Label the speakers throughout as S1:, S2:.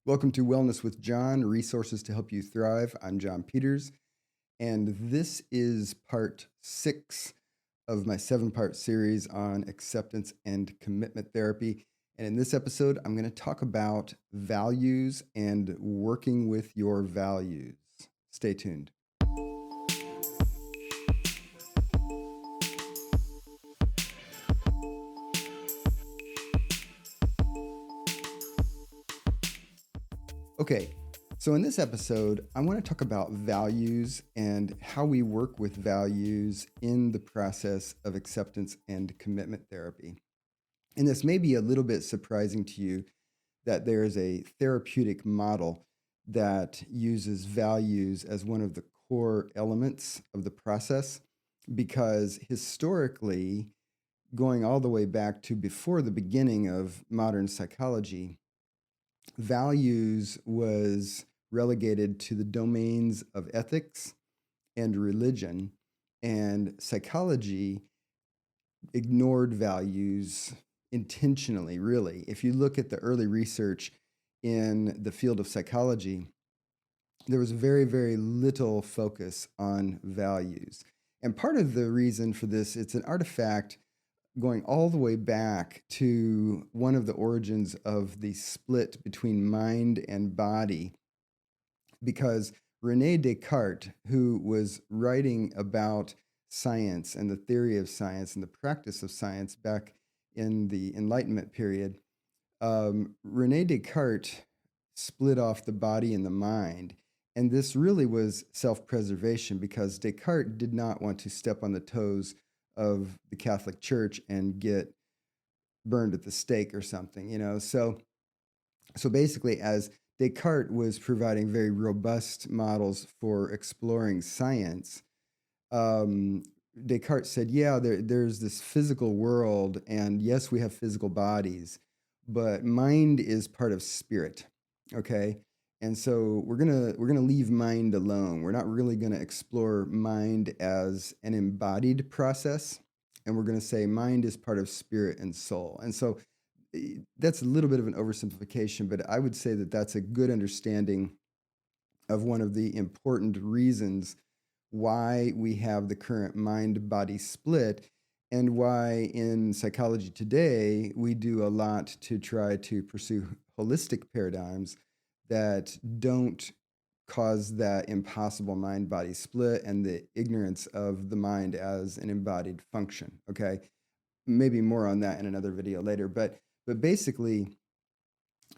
S1: Welcome to Wellness with John, resources to help you thrive. I'm John Peters, and this is part 6 of my 7-part series on acceptance and commitment therapy. And in this episode, I'm going to talk about values and working with your values. Stay tuned. Okay, so in this episode, I want to talk about values and how we work with values in the process of acceptance and commitment therapy. And this may be a little bit surprising to you that there is a therapeutic model that uses values as one of the core elements of the process, because historically, going all the way back to before the beginning of modern psychology, values was relegated to the domains of ethics and religion, and psychology ignored values intentionally, really. If you look at the early research in the field of psychology, there was very, very little focus on values. And part of the reason for this, it's an artifact going all the way back to one of the origins of the split between mind and body, because Rene Descartes, who was writing about science and the theory of science and the practice of science back in the Enlightenment period, Rene Descartes split off the body and the mind. And this really was self-preservation, because Descartes did not want to step on the toes of the Catholic Church and get burned at the stake or something, So basically, as Descartes was providing very robust models for exploring science, Descartes said, yeah, there's this physical world, and yes, we have physical bodies, but mind is part of spirit, okay? And so we're gonna leave mind alone. We're not really gonna explore mind as an embodied process, and we're gonna say mind is part of spirit and soul. And so that's a little bit of an oversimplification, but I would say that that's a good understanding of one of the important reasons why we have the current mind-body split, and why in psychology today we do a lot to try to pursue holistic paradigms that don't cause that impossible mind-body split and the ignorance of the mind as an embodied function. Okay, maybe more on that in another video later, but basically,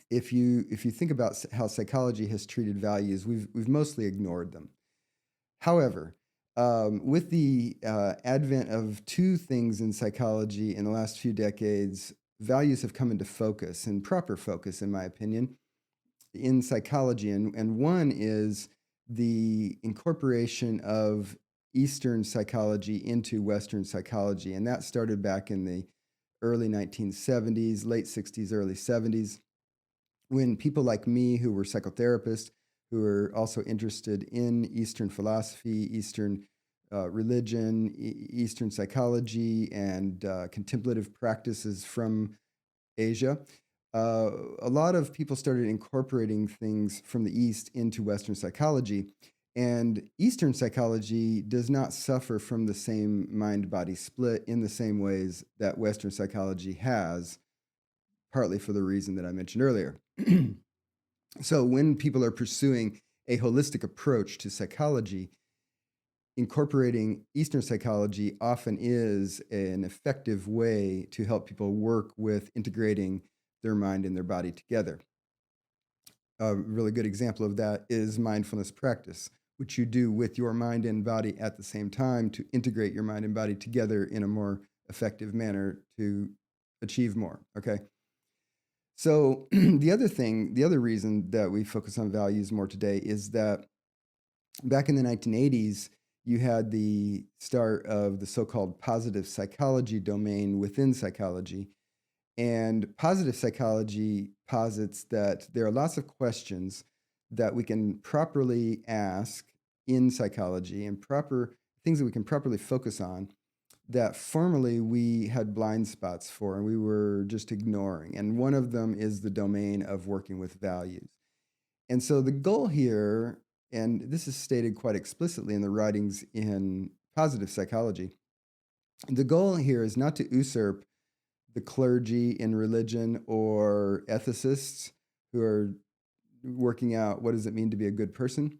S1: if you think about how psychology has treated values, we've mostly ignored them. However, with the advent of two things in psychology in the last few decades, values have come into focus, and proper focus, in my opinion, in psychology. And one is the incorporation of Eastern psychology into Western psychology. And that started back in the early 1970s, late 60s, early 70s, when people like me, who were psychotherapists, who were also interested in Eastern philosophy, Eastern religion, Eastern psychology, and contemplative practices from Asia, a lot of people started incorporating things from the East into Western psychology. And Eastern psychology does not suffer from the same mind-body split in the same ways that Western psychology has, partly for the reason that I mentioned earlier. So when people are pursuing a holistic approach to psychology, incorporating Eastern psychology often is an effective way to help people work with integrating their mind and their body together. A really good example of that is mindfulness practice, which you do with your mind and body at the same time to integrate your mind and body together in a more effective manner to achieve more, okay? So the other reason that we focus on values more today is that back in the 1980s, you had the start of the so-called positive psychology domain within psychology. And positive psychology posits that there are lots of questions that we can properly ask in psychology, and proper things that we can properly focus on, that formerly we had blind spots for and we were just ignoring. And one of them is the domain of working with values. And so the goal here, and this is stated quite explicitly in the writings in positive psychology, the goal here is not to usurp the clergy in religion or ethicists who are working out what does it mean to be a good person.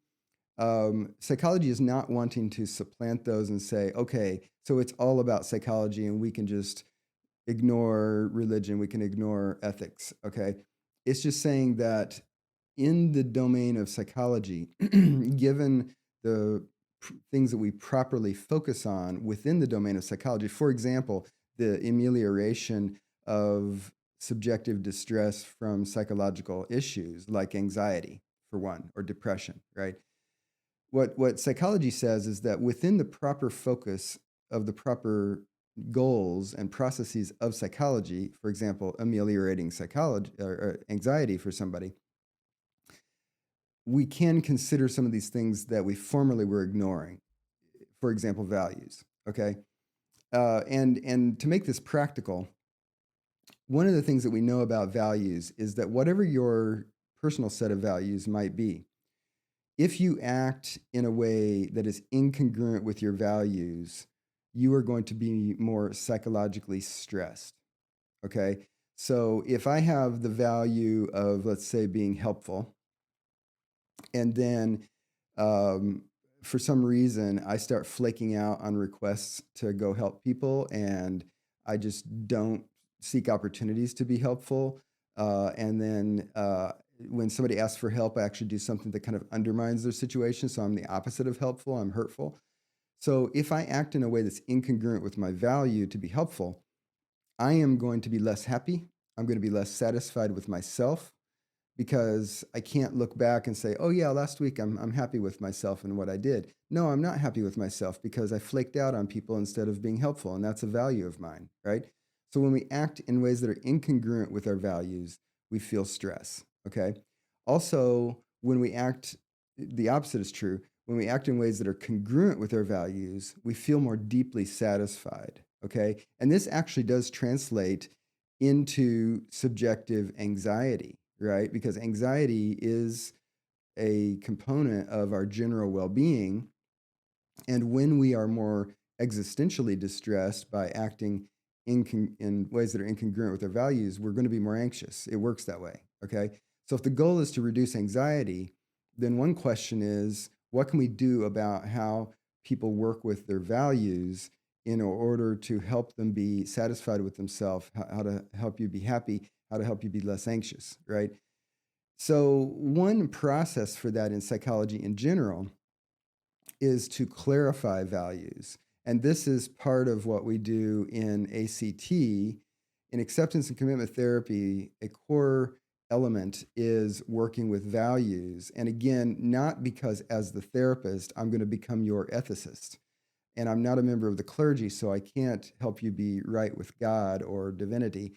S1: Psychology is not wanting to supplant those and say, okay, so it's all about psychology and we can just ignore religion, we can ignore ethics. Okay. It's just saying that in the domain of psychology, given the things that we properly focus on within the domain of psychology, for example, the amelioration of subjective distress from psychological issues like anxiety, for one, or depression, right? What psychology says is that within the proper focus of the proper goals and processes of psychology, for example, ameliorating psychology or anxiety for somebody, we can consider some of these things that we formerly were ignoring. For example, values. Okay, and to make this practical, one of the things that we know about values is that whatever your personal set of values might be, if you act in a way that is incongruent with your values, you are going to be more psychologically stressed. Okay. So if I have the value of, let's say, being helpful, and then um, for some reason I start flaking out on requests to go help people, and I just don't seek opportunities to be helpful. And then when somebody asks for help, I actually do something that kind of undermines their situation. So I'm the opposite of helpful, I'm hurtful. So if I act in a way that's incongruent with my value to be helpful, I am going to be less happy. I'm going to be less satisfied with myself because I can't look back and say, "Oh yeah, last week I'm happy with myself and what I did." No, I'm not happy with myself because I flaked out on people instead of being helpful, and that's a value of mine, right? So when we act in ways that are incongruent with our values, we feel stress, okay? Also, when we act the opposite is true. When we act in ways that are congruent with our values, we feel more deeply satisfied, okay? And this actually does translate into subjective anxiety, right? Because anxiety is a component of our general well being. And when we are more existentially distressed by acting in ways that are incongruent with our values, we're going to be more anxious. It works that way. Okay. So if the goal is to reduce anxiety, then one question is what can we do about how people work with their values in order to help them be satisfied with themselves, how to help you be happy, how to help you be less anxious, right? So, one process for that in psychology in general is to clarify values. And this is part of what we do in ACT. In acceptance and commitment therapy, a core element is working with values. And again, not because as the therapist, I'm going to become your ethicist. And I'm not a member of the clergy, so I can't help you be right with God or divinity.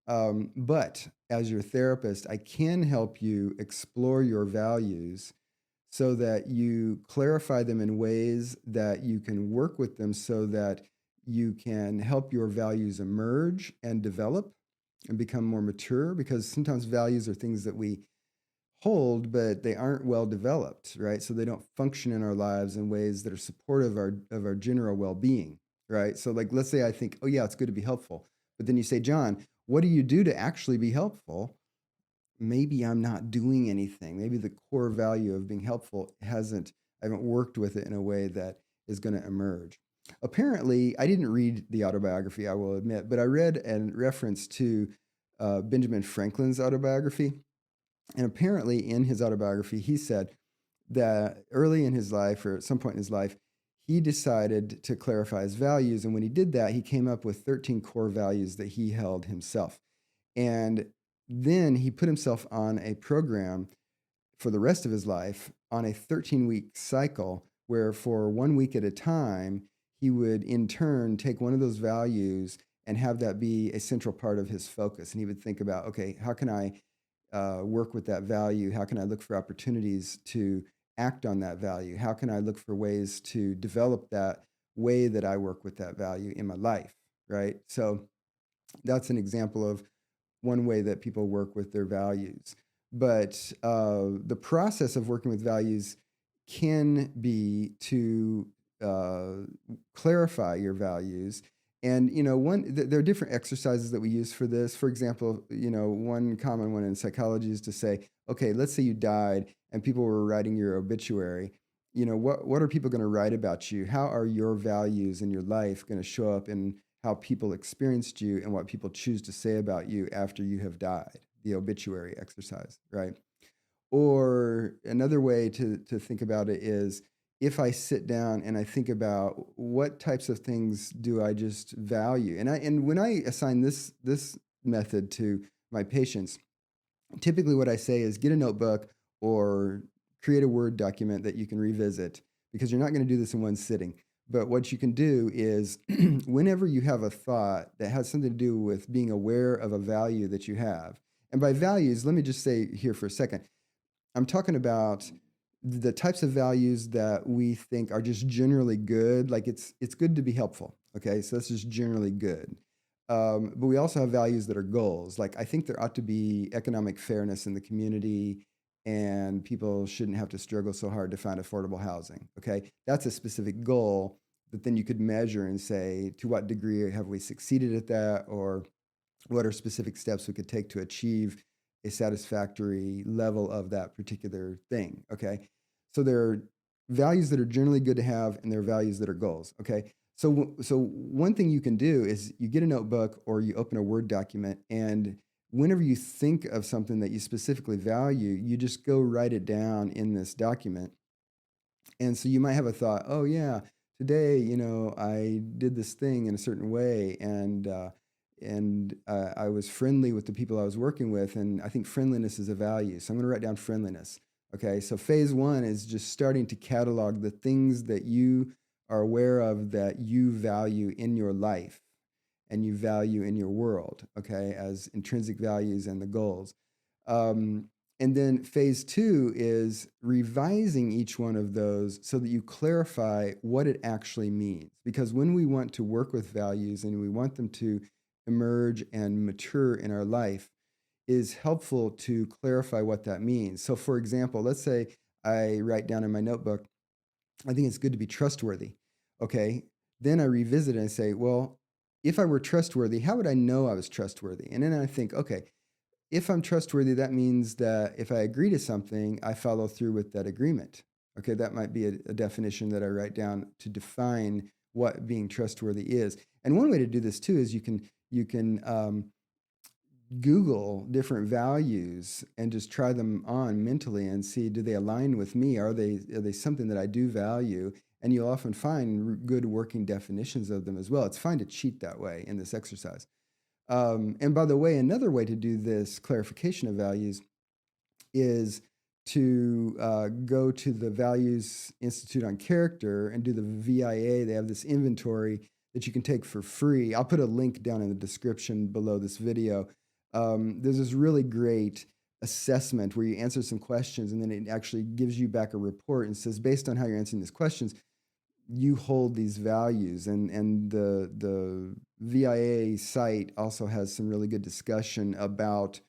S1: But as your therapist, I can help you explore your values so that you clarify them in ways that you can work with them so that you can help your values emerge and develop and become more mature, because sometimes values are things that we hold but they aren't well developed, right? So they don't function in our lives in ways that are supportive of our general well-being, right? So like let's say I think, oh yeah, it's good to be helpful, but then you say, John, what do you do to actually be helpful? Maybe I'm not doing anything. Maybe the core value of being helpful I haven't worked with it in a way that is going to emerge. Apparently, I didn't read the autobiography, I will admit, but I read a reference to Benjamin Franklin's autobiography. And apparently, in his autobiography, he said that early in his life, or at some point in his life, he decided to clarify his values. And when he did that, he came up with 13 core values that he held himself. And then he put himself on a program for the rest of his life on a 13-week cycle where for 1 week at a time, he would in turn take one of those values and have that be a central part of his focus. And he would think about, okay, how can I work with that value? How can I look for opportunities to act on that value? How can I look for ways to develop that way that I work with that value in my life? Right. So that's an example of one way that people work with their values. But the process of working with values can be to uh, clarify your values. And there are different exercises that we use for this. For example, one common one in psychology is to say, okay, let's say you died and people were writing your obituary. What are people going to write about you? How are your values in your life going to show up in how people experienced you and what people choose to say about you after you have died? The obituary exercise, right? Or another way to think about it is, if I sit down and I think about what types of things do I just value, and when I assign this method to my patients, typically what I say is get a notebook or create a Word document that you can revisit, because you're not going to do this in one sitting. But what you can do is whenever you have a thought that has something to do with being aware of a value that you have, and by values, let me just say here for a second, I'm talking about the types of values that we think are just generally good. Like it's good to be helpful. Okay, so that's just generally good. But we also have values that are goals. Like I think there ought to be economic fairness in the community, and people shouldn't have to struggle so hard to find affordable housing. Okay, that's a specific goal that then you could measure and say, to what degree have we succeeded at that, or what are specific steps we could take to achieve a satisfactory level of that particular thing. Okay, so there are values that are generally good to have, and there are values that are goals. Okay, so one thing you can do is you get a notebook or you open a Word document, and whenever you think of something that you specifically value, you just go write it down in this document. And so you might have a thought, oh yeah, today, I did this thing in a certain way, and I was friendly with the people I was working with, and I think friendliness is a value. So I'm going to write down friendliness. Okay, so phase one is just starting to catalog the things that you are aware of that you value in your life and you value in your world, okay, as intrinsic values and the goals. Um, and then phase two is revising each one of those so that you clarify what it actually means. Because when we want to work with values and we want them to emerge and mature in our life, is helpful to clarify what that means. So, for example, let's say I write down in my notebook, I think it's good to be trustworthy. Okay. Then I revisit it and say, well, if I were trustworthy, how would I know I was trustworthy? And then I think, okay, if I'm trustworthy, that means that if I agree to something, I follow through with that agreement. Okay, that might be a definition that I write down to define what being trustworthy is. And one way to do this too is you can Google different values and just try them on mentally and see, do they align with me? Are they something that I do value? And you'll often find good working definitions of them as well. It's fine to cheat that way in this exercise. And by the way, another way to do this clarification of values is to go to the Values Institute on Character and do the VIA. They have this inventory that you can take for free. I'll put a link down in the description below this video. There's this really great assessment where you answer some questions, and then it actually gives you back a report and says, based on how you're answering these questions, you hold these values. And the VIA site also has some really good discussion about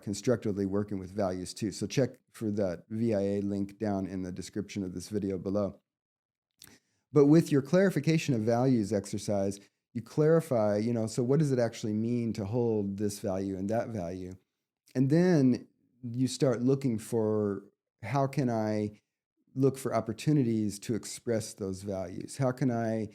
S1: constructively working with values too. So check for that VIA link down in the description of this video below. But with your clarification of values exercise, you clarify, so what does it actually mean to hold this value and that value? And then you start looking for, how can I look for opportunities to express those values? How can I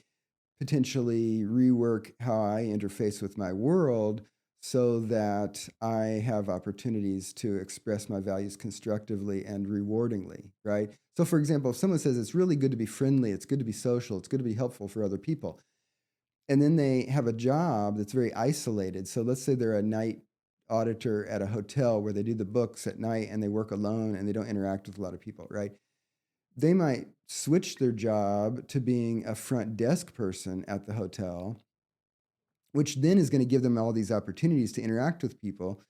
S1: potentially rework how I interface with my world so that I have opportunities to express my values constructively and rewardingly, right? So, for example, if someone says it's really good to be friendly, it's good to be social, it's good to be helpful for other people, and then they have a job that's very isolated. So, let's say they're a night auditor at a hotel where they do the books at night and they work alone and they don't interact with a lot of people, right? They might switch their job to being a front desk person at the hotel, which then is going to give them all these opportunities to interact with people.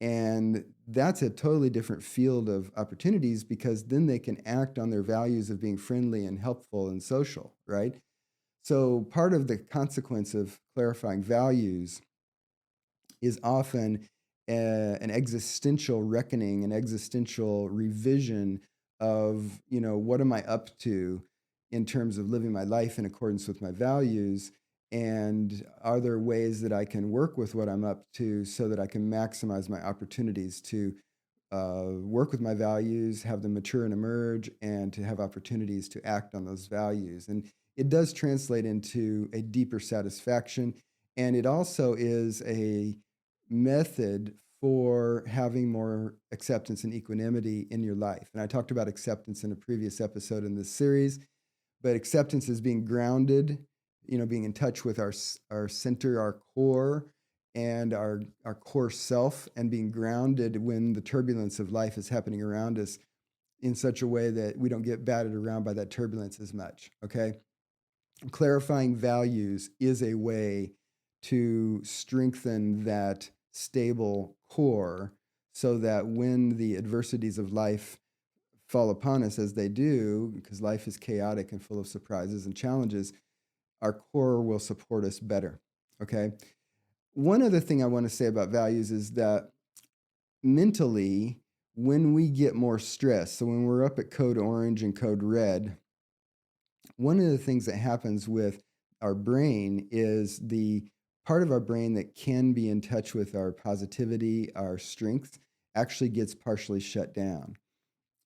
S1: And that's a totally different field of opportunities, because then they can act on their values of being friendly and helpful and social, right? So part of the consequence of clarifying values is often an existential reckoning, an existential revision of, what am I up to in terms of living my life in accordance with my values? And are there ways that I can work with what I'm up to so that I can maximize my opportunities to work with my values, have them mature and emerge, and to have opportunities to act on those values? And it does translate into a deeper satisfaction. And it also is a method for having more acceptance and equanimity in your life. And I talked about acceptance in a previous episode in this series, but acceptance is being grounded, being in touch with our center, our core, and our core self, and being grounded when the turbulence of life is happening around us in such a way that we don't get battered around by that turbulence as much. Okay. Clarifying values is a way to strengthen that stable core so that when the adversities of life fall upon us, as they do, because life is chaotic and full of surprises and challenges, our core will support us better. Okay. One other thing I want to say about values is that mentally, when we get more stressed, so when we're up at code orange and code red, one of the things that happens with our brain is the part of our brain that can be in touch with our positivity, our strength, actually gets partially shut down.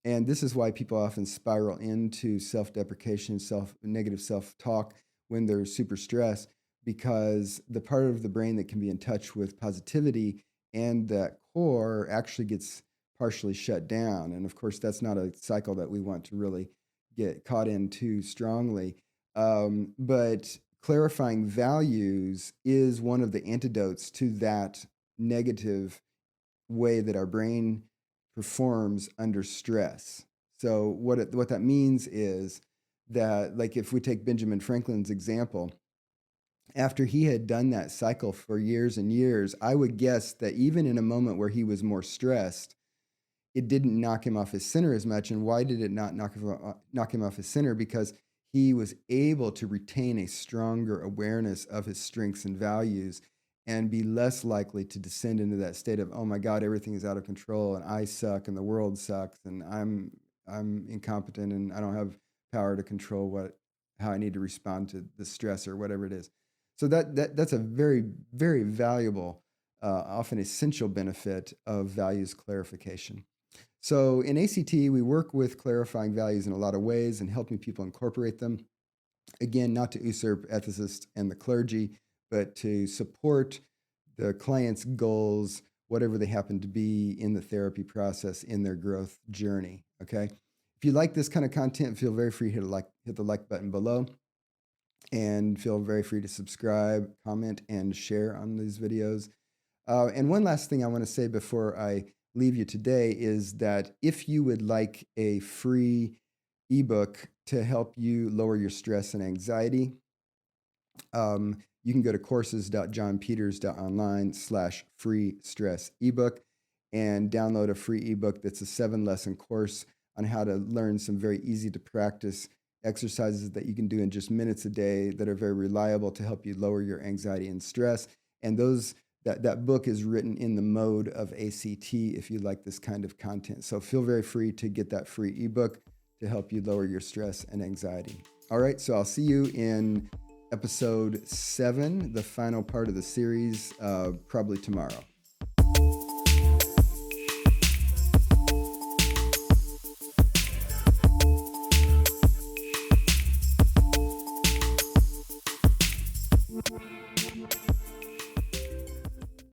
S1: And this is why people often spiral into self-deprecation, negative self-talk when they're super stressed, because the part of the brain that can be in touch with positivity and that core actually gets partially shut down. And of course, that's not a cycle that we want to really get caught in too strongly. But clarifying values is one of the antidotes to that negative way that our brain performs under stress. So what that means is that, like, if we take Benjamin Franklin's example, after he had done that cycle for years and years, I would guess that even in a moment where he was more stressed, it didn't knock him off his center as much. And why did it not knock him off his center? Because he was able to retain a stronger awareness of his strengths and values and be less likely to descend into that state of, oh my God, everything is out of control and I suck and the world sucks and I'm incompetent and I don't have power to control how I need to respond to the stress or whatever it is. So that's a very, very valuable, often essential benefit of values clarification. So in ACT, we work with clarifying values in a lot of ways and helping people incorporate them. Again, not to usurp ethicists and the clergy, but to support the client's goals, whatever they happen to be in the therapy process, in their growth journey. Okay. If you like this kind of content, feel very free to hit the like button below, and feel very free to subscribe, comment, and share on these videos. And one last thing I want to say before I leave you today is that if you would like a free ebook to help you lower your stress and anxiety, you can go to courses.johnpeters.online/free stress ebook and download a free ebook that's a 7-lesson course on how to learn some very easy to practice exercises that you can do in just minutes a day that are very reliable to help you lower your anxiety and stress. And that book is written in the mode of ACT if you like this kind of content. So feel very free to get that free ebook to help you lower your stress and anxiety. All right, so I'll see you in episode 7, the final part of the series, probably tomorrow.